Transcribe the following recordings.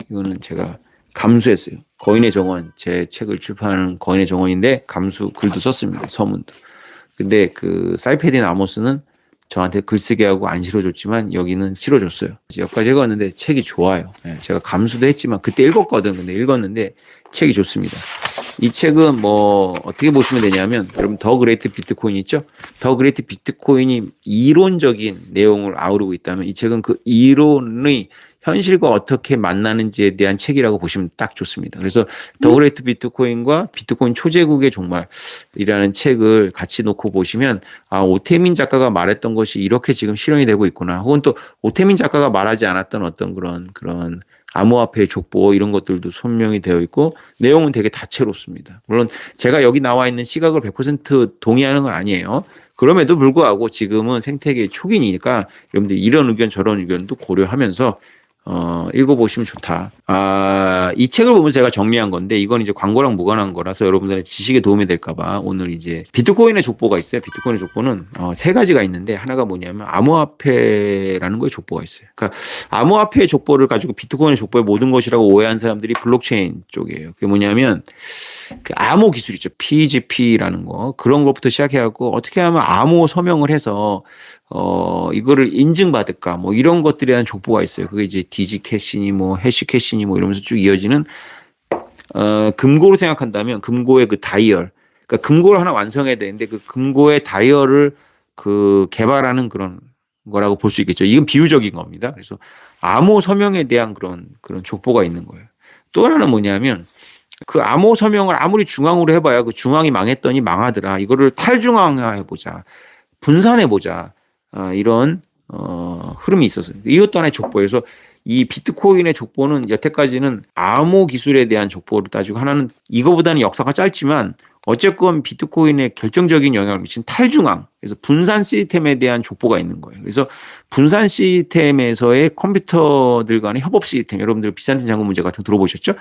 이거는 제가 감수했어요. 거인의 정원, 제 책을 출판하는 거인의 정원인데 감수 글도 썼습니다. 서문도. 근데 그 사이페딘 아모스는 저한테 글쓰게 하고 안 실어줬지만 여기는 실어줬어요. 여기까지 읽었는데 책이 좋아요. 제가 감수도 했지만 그때 읽었거든. 근데 읽었는데 책이 좋습니다. 이 책은 뭐 어떻게 보시면 되냐면 여러분 더 그레이트 비트코인 있죠? 더 그레이트 비트코인이 이론적인 내용을 아우르고 있다면 이 책은 그 이론의 현실과 어떻게 만나는지에 대한 책이라고 보시면 딱 좋습니다. 그래서 더 그레이트 비트코인과 비트코인 초제국의 종말이라는 책을 같이 놓고 보시면 아, 오태민 작가가 말했던 것이 이렇게 지금 실현이 되고 있구나. 혹은 또 오태민 작가가 말하지 않았던 어떤 그런 암호화폐의 족보 이런 것들도 설명이 되어 있고 내용은 되게 다채롭습니다. 물론 제가 여기 나와 있는 시각을 100% 동의하는 건 아니에요. 그럼에도 불구하고 지금은 생태계 초기니까 여러분들 이런 의견 저런 의견도 고려하면서 읽어보시면 좋다. 이 책을 보면 제가 정리한 건데 이건 이제 광고랑 무관한 거라서 여러분들의 지식에 도움이 될까봐 오늘 이제 비트코인의 족보가 있어요. 비트코인의 족보는 세 가지가 있는데 하나가 뭐냐면 암호화폐라는 거에 족보가 있어요. 그러니까 암호화폐의 족보를 가지고 비트코인의 족보의 모든 것이라고 오해한 사람들이 블록체인 쪽이에요. 그게 뭐냐면 그 암호 기술 있죠. PGP라는 거 그런 것부터 시작해갖고 어떻게 하면 암호 서명을 해서 이거를 인증받을까 뭐 이런 것들에 대한 족보가 있어요. 그게 이제 디지 캐시니 뭐 해시 캐시니 뭐 이러면서 쭉 이어지는 금고로 생각한다면 금고의 그 다이얼 그러니까 금고를 하나 완성해야 되는데 그 금고의 다이얼을 그 개발하는 그런 거라고 볼 수 있겠죠. 이건 비유적인 겁니다. 그래서 암호 서명에 대한 그런 족보가 있는 거예요. 또 하나는 뭐냐면 그 암호 서명을 아무리 중앙으로 해봐야 그 중앙이 망했더니 망하더라. 이거를 탈중앙화해보자. 분산해보자. 이런 흐름이 있었어요. 이것도 하나의 족보에서 이 비트코인의 족보는 여태까지는 암호 기술에 대한 족보를 따지고 하나는 이거보다는 역사가 짧지만 어쨌건 비트코인에 결정적인 영향을 미친 탈중앙 그래서 분산 시스템에 대한 족보가 있는 거예요. 그래서 분산 시스템에서의 컴퓨터들 간의 협업 시스템 여러분들 비산틴 잠금 문제 같은 거 들어보셨죠?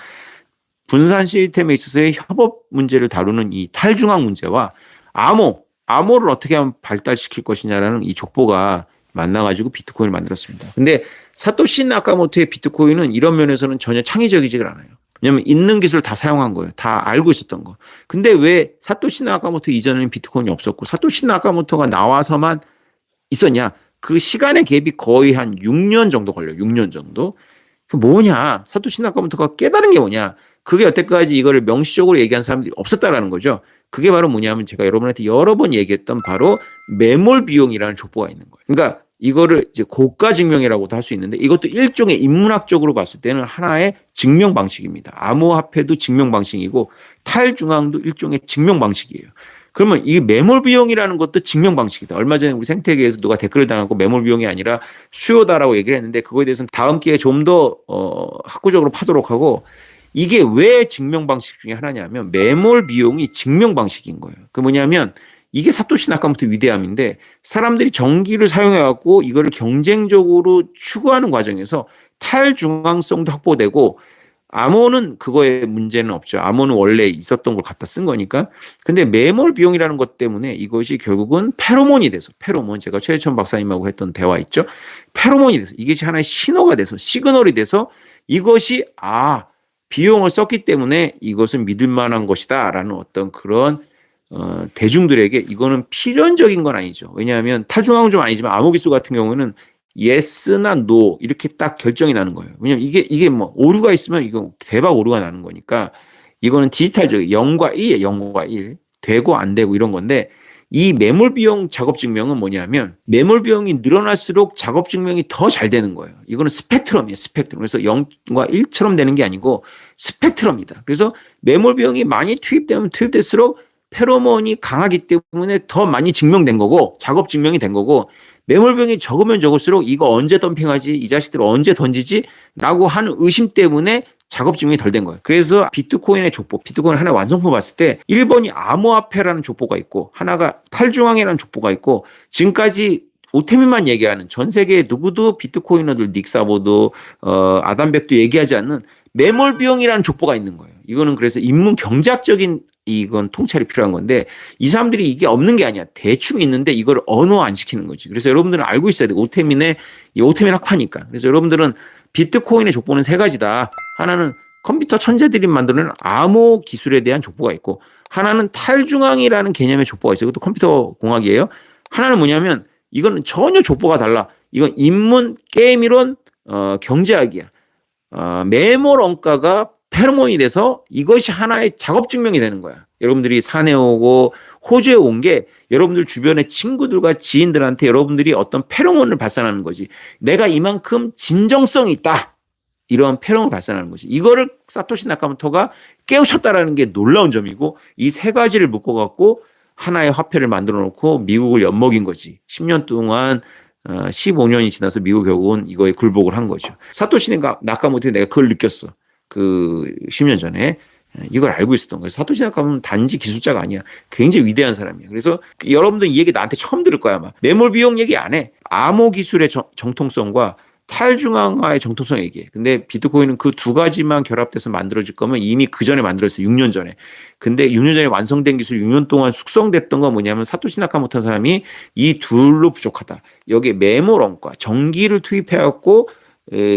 분산 시스템에 있어서의 협업 문제를 다루는 이 탈중앙 문제와 암호를 어떻게 하면 발달시킬 것이냐라는 이 족보가 만나가지고 비트코인을 만들었습니다. 근데 사토시 나카모토의 비트코인은 이런 면에서는 전혀 창의적이지가 않아요. 왜냐하면 있는 기술을 다 사용한 거예요. 다 알고 있었던 거. 근데 왜 사토시 나카모토 이전에는 비트코인이 없었고 사토시 나카모토가 나와서만 있었냐? 그 시간의 갭이 거의 한 6년 정도 걸려요. 6년 정도. 그 뭐냐? 사토시 나카모토가 깨달은 게 뭐냐? 그게 여태까지 이거를 명시적으로 얘기한 사람들이 없었다라는 거죠. 그게 바로 뭐냐면 제가 여러분한테 여러 번 얘기했던 바로 매몰 비용이라는 족보가 있는 거예요. 그러니까 이거를 이제 고가 증명이라고도 할 수 있는데 이것도 일종의 인문학적으로 봤을 때는 하나의 증명 방식입니다. 암호화폐도 증명 방식이고 탈중앙도 일종의 증명 방식이에요. 그러면 이 매몰 비용이라는 것도 증명 방식이다. 얼마 전에 우리 생태계에서 누가 댓글을 당하고 매몰 비용이 아니라 수요다라고 얘기를 했는데 그거에 대해서는 다음 기회에 좀 더 학구적으로 파도록 하고 이게 왜 증명 방식 중에 하나냐면 매몰 비용이 증명 방식인 거예요. 그 뭐냐면 이게 사토시 나카모토 위대함인데 사람들이 전기를 사용해 갖고 이거를 경쟁적으로 추구하는 과정에서 탈중앙성도 확보되고 암호는 그거에 문제는 없죠. 암호는 원래 있었던 걸 갖다 쓴 거니까. 근데 매몰 비용이라는 것 때문에 이것이 결국은 페로몬이 돼서 페로몬 제가 최혜천 박사님하고 했던 대화 있죠. 페로몬이 돼서 이것이 하나의 신호가 돼서 시그널이 돼서 이것이 비용을 썼기 때문에 이것은 믿을 만한 것이다 라는 어떤 그런 대중들에게 이거는 필연적인 건 아니죠. 왜냐하면 탈중앙은 좀 아니지만 암호기술 같은 경우는 yes나 no 이렇게 딱 결정이 나는 거예요. 왜냐하면 이게 뭐 오류가 있으면 이거 대박 오류가 나는 거니까 이거는 디지털적인 0과 1이에요. 0과 1 되고 안 되고 이런 건데 이 매몰 비용 작업 증명은 뭐냐면 매몰 비용이 늘어날수록 작업 증명이 더 잘 되는 거예요. 이거는 스펙트럼이에요. 스펙트럼. 그래서 0과 1처럼 되는 게 아니고 스펙트럼이다. 그래서 매몰 비용이 많이 투입되면 투입될수록 페로몬이 강하기 때문에 더 많이 증명된 거고 작업 증명이 된 거고 매몰 비용이 적으면 적을수록 이거 언제 덤핑하지? 이 자식들 언제 던지지? 라고 하는 의심 때문에 작업 증명이 덜 된 거예요. 그래서 비트코인의 족보, 비트코인 하나의 완성품 봤을 때 1번이 암호화폐라는 족보가 있고 하나가 탈중앙이라는 족보가 있고 지금까지 오태민만 얘기하는 전 세계 누구도 비트코이너들 닉사보도 아담백도 얘기하지 않는 매몰 비용이라는 족보가 있는 거예요. 이거는 그래서 인문 경제학적인 이건 통찰이 필요한 건데 이 사람들이 이게 없는 게 아니야. 대충 있는데 이걸 언어 안 시키는 거지. 그래서 여러분들은 알고 있어야 돼. 오태민 학파니까. 그래서 여러분들은 비트코인의 족보는 세 가지다. 하나는 컴퓨터 천재들이 만드는 암호 기술에 대한 족보가 있고, 하나는 탈중앙이라는 개념의 족보가 있어요. 이것도 컴퓨터 공학이에요. 하나는 뭐냐면 이거는 전혀 족보가 달라. 이건 인문, 게임 이론, 경제학이야. 매몰 원가가 페로몬이 돼서 이것이 하나의 작업 증명이 되는 거야. 여러분들이 산에 오고 호주에 온 게 여러분들 주변의 친구들과 지인들한테 여러분들이 어떤 페로몬을 발산하는 거지. 내가 이만큼 진정성이 있다. 이런 페로몬을 발산하는 거지. 이거를 사토시 나카모토가 깨우쳤다라는 게 놀라운 점이고, 이 세 가지를 묶어갖고 하나의 화폐를 만들어 놓고 미국을 엿먹인 거지. 10년 동안 15년이 지나서 미국 결국은 이거에 굴복을 한 거죠. 사토시 나카모토에 내가 그걸 느꼈어. 그 10년 전에 이걸 알고 있었던 거예요. 사토시 나카모토는 단지 기술자가 아니야. 굉장히 위대한 사람이야. 그래서 여러분들 이 얘기 나한테 처음 들을 거야 아마. 매몰 비용 얘기 안 해. 암호 기술의 정통성과 탈중앙화의 정통성 얘기해. 근데 비트코인은 그 두 가지만 결합돼서 만들어질 거면 이미 그 전에 만들었어요. 6년 전에. 근데 6년 전에 완성된 기술이 6년 동안 숙성됐던 건 뭐냐면 사토시 나카모토 사람이 이 둘로 부족하다. 여기에 메모론과 전기를 투입해갖고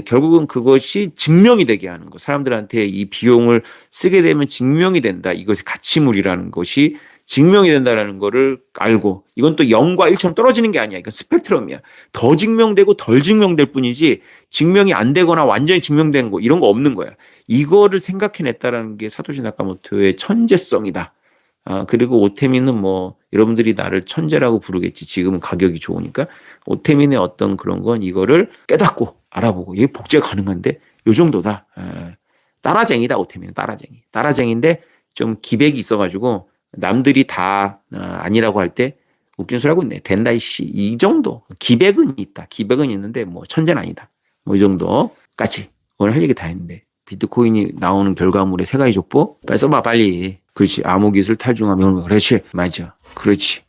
결국은 그것이 증명이 되게 하는 거. 사람들한테 이 비용을 쓰게 되면 증명이 된다. 이것이 가치물이라는 것이 증명이 된다는 거를 알고, 이건 또 0과 1처럼 떨어지는 게 아니야. 이건 스펙트럼이야. 더 증명되고 덜 증명될 뿐이지 증명이 안 되거나 완전히 증명된 거 이런 거 없는 거야. 이거를 생각해냈다라는 게 사토시 나카모토의 천재성이다. 그리고 오테미는 뭐 여러분들이 나를 천재라고 부르겠지. 지금은 가격이 좋으니까. 오테민의 어떤 그런 건 이거를 깨닫고 알아보고 이게 복제가 가능한데 요 정도다. 따라쟁이다. 오테민은 따라쟁이인데 좀 기백이 있어가지고 남들이 다 아니라고 할 때 웃긴 소리 하고 있네. 된다 이씨. 이 정도 기백은 있다. 기백은 있는데 뭐 천재는 아니다. 뭐 이 정도까지 오늘 할 얘기 다 했는데, 비트코인이 나오는 결과물의 세 가지 족보 빨리 써봐 빨리. 그렇지. 암호기술 탈중앙 명령. 그렇지. 맞아. 그렇지.